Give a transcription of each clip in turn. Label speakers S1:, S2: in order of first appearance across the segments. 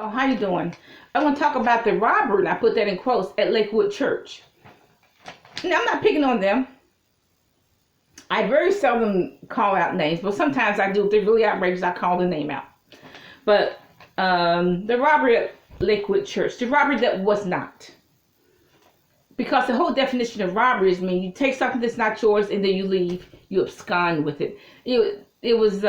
S1: Oh, how you doing? I want to talk about the robbery, and I put that in quotes, at Lakewood Church. Now, I'm not picking on them. I very seldom call out names, but sometimes I do. If they're really outrageous, I call the name out. But the robbery at Lakewood Church, the robbery that was not. Because the whole definition of robbery is mean you take something that's not yours and then you leave, you abscond with it. It was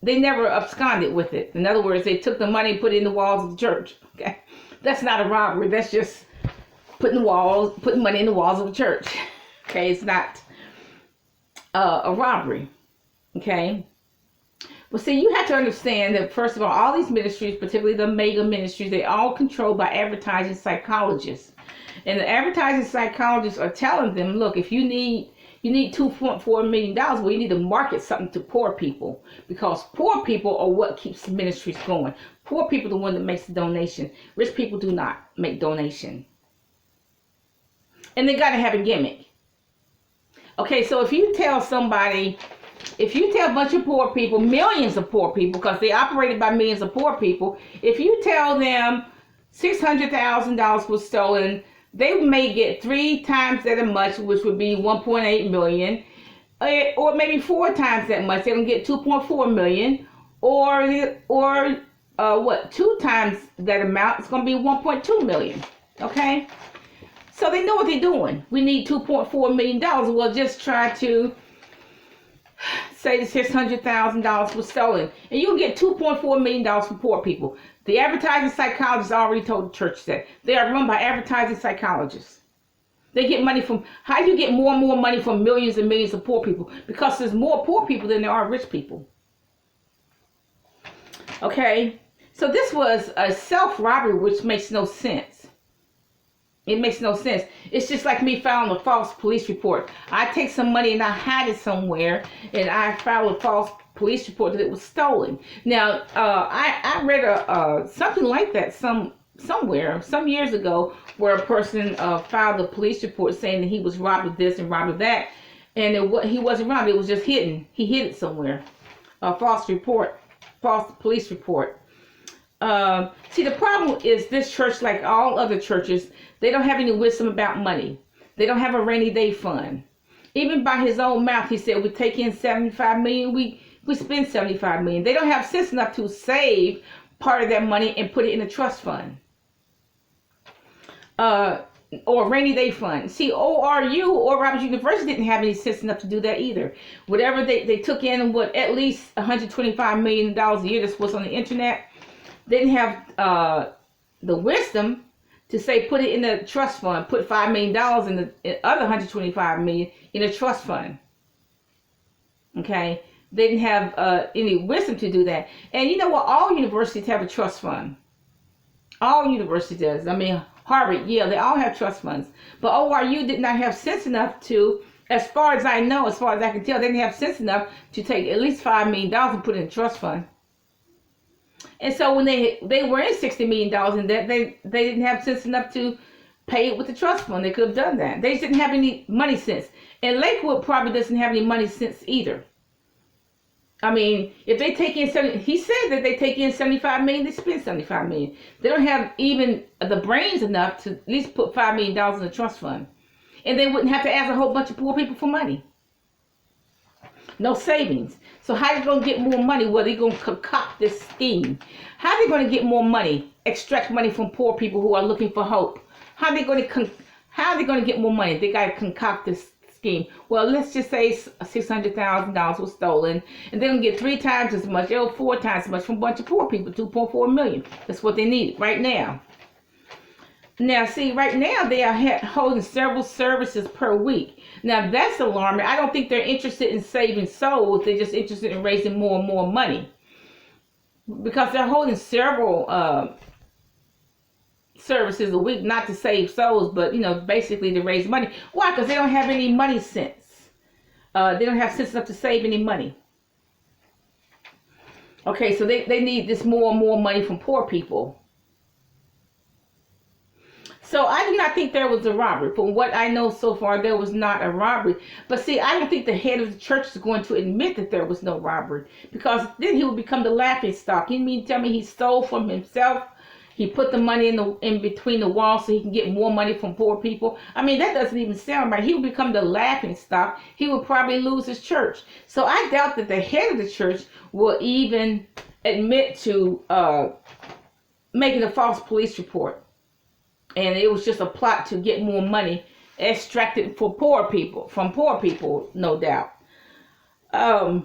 S1: they never absconded with it. In other words, they took the money and put it in the walls of the church. Okay, that's not a robbery. That's just putting money in the walls of the church. Okay, it's not a robbery. Okay, well, see, you have to understand that first of all these ministries, particularly the mega ministries, they all controlled by advertising psychologists, and the advertising psychologists are telling them, look, if you need $2.4 million. Well, you need to market something to poor people, because poor people are what keeps the ministries going. Poor people are the one that makes the donation. Rich people do not make donation. And they got to have a gimmick. Okay, so if you tell a bunch of poor people, millions of poor people, because they operated by millions of poor people, if you tell them $600,000 was stolen, they may get 3 times that much, which would be 1.8 million, or maybe 4 times that much. They're gonna get 2.4 million, or 2 times that amount. It's gonna be 1.2 million. Okay, so they know what they're doing. We need $2.4 million. Well, just try to say the $600,000 was stolen, and you'll get $2.4 million from poor people. The advertising psychologists already told the church that. They are run by advertising psychologists. They get money from, how do you get more and more money from millions and millions of poor people? Because there's more poor people than there are rich people. Okay, so this was a self-robbery, which makes no sense. It makes no sense. It's just like me filing a false police report. I take some money and I hide it somewhere, and I file a false police report that it was stolen. Now, I read something like that somewhere some years ago, where a person filed a police report saying that he was robbed of this and robbed of that, and he wasn't robbed. It was just hidden. He hid it somewhere. A false police report. See, the problem is this church, like all other churches, they don't have any wisdom about money. They don't have a rainy day fund. Even by his own mouth, he said, we take in 75 million, we spend 75 million. They don't have sense enough to save part of that money and put it in a trust fund. Or a rainy day fund. See, ORU or Roberts University didn't have any sense enough to do that either. Whatever they took in, at least $125 million a year, that's what's on the internet, they didn't have the wisdom to say put it in a trust fund, put $5 million in the other $125 million in a trust fund. Okay, they didn't have any wisdom to do that. And you know what? All universities have a trust fund. All universities does. I mean, Harvard, Yale, they all have trust funds. But ORU did not have sense enough to, as far as I know, as far as I can tell, they didn't have sense enough to take at least $5 million and put it in a trust fund. And so when they were in $60 million in debt, they didn't have sense enough to pay it with the trust fund. They could have done that. They just didn't have any money sense. And Lakewood probably doesn't have any money sense either. I mean, if they take in he said that they take in 75 million, they spend 75 million. They don't have even the brains enough to at least put $5 million in a trust fund. And they wouldn't have to ask a whole bunch of poor people for money. No savings. So how are they going to get more money? Well, they're going to concoct this scheme. How are they going to get more money? Extract money from poor people who are looking for hope. How are they going to get more money? They got to concoct this scheme. Well, let's just say $600,000 was stolen, and they're going to get 3 times as much, or 4 times as much from a bunch of poor people, 2.4 million. That's what they need right now. Now, see, right now they are holding several services per week. Now, that's alarming. I don't think they're interested in saving souls. They're just interested in raising more and more money. Because they're holding several services a week, not to save souls, but, basically to raise money. Why? Because they don't have any money sense. They don't have sense enough to save any money. Okay, so they need this more and more money from poor people. So I do not think there was a robbery. From what I know so far, there was not a robbery. But see, I don't think the head of the church is going to admit that there was no robbery, because then he would become the laughing stock. You mean tell me he stole from himself? He put the money in between the walls so he can get more money from poor people. I mean, that doesn't even sound right. He would become the laughing stock. He would probably lose his church. So I doubt that the head of the church will even admit to making a false police report. And it was just a plot to get more money extracted from poor people, no doubt. So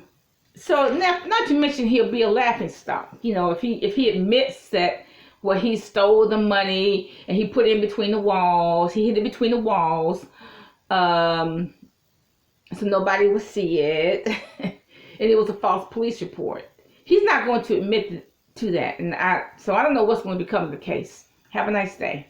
S1: not to mention he'll be a laughing stock. You know, if he admits that, well, he stole the money and he put it in between the walls. He hid it between the walls, so nobody would see it, and it was a false police report. He's not going to admit to that, and so I don't know what's going to become of the case. Have a nice day.